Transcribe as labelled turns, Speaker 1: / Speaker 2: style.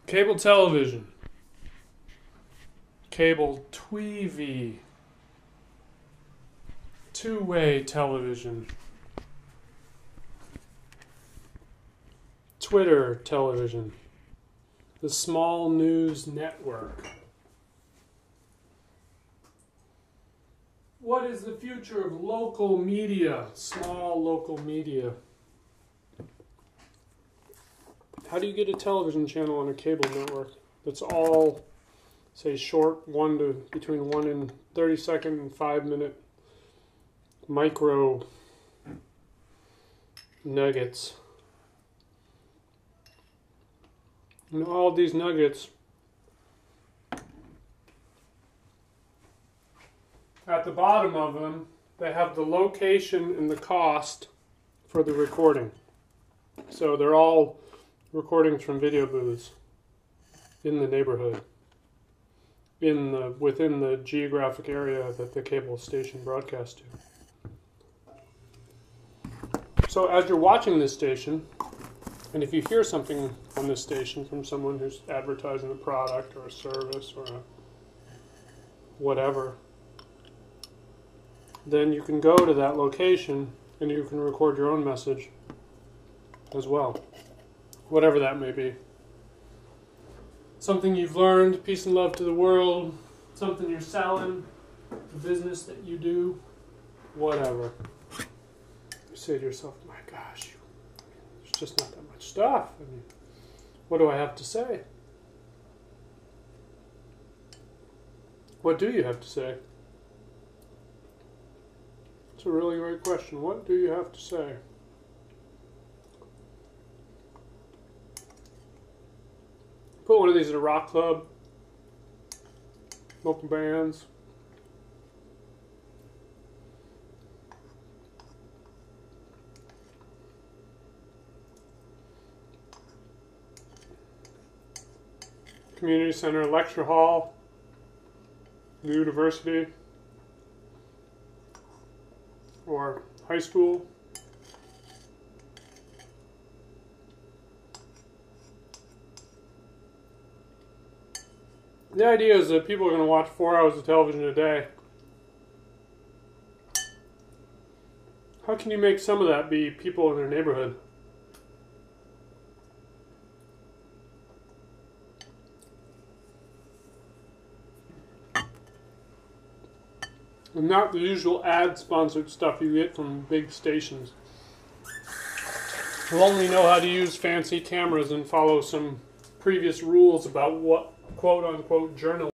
Speaker 1: Cable television. Cable TV. Two-way television. Twitter television. The Small News Network. What is the future of local media? Small local media. How do you get a television channel on a cable network that's all, say, short, between 1 and 30-second and 5-minute micro nuggets? And all these nuggets, at the bottom of them, they have the location and the cost for the recording. So they're all recordings from video booths in the neighborhood, within the geographic area that the cable station broadcasts to. So as you're watching this station, and if you hear something on this station from someone who's advertising a product or a service or whatever, then you can go to that location and you can record your own message as well, whatever that may be. Something you've learned, peace and love to the world, something you're selling, a business that you do, whatever. You say to yourself, my gosh, there's just not that much stuff. I mean, what do I have to say? What do you have to say? It's a really great question. What do you have to say? Put one of these at a rock club, local bands. Community center, lecture hall, the university, or high school. The idea is that people are going to watch 4 hours of television a day. How can you make some of that be people in their neighborhood? And not the usual ad-sponsored stuff you get from big stations, who only know how to use fancy cameras and follow some previous rules about what quote-unquote journalism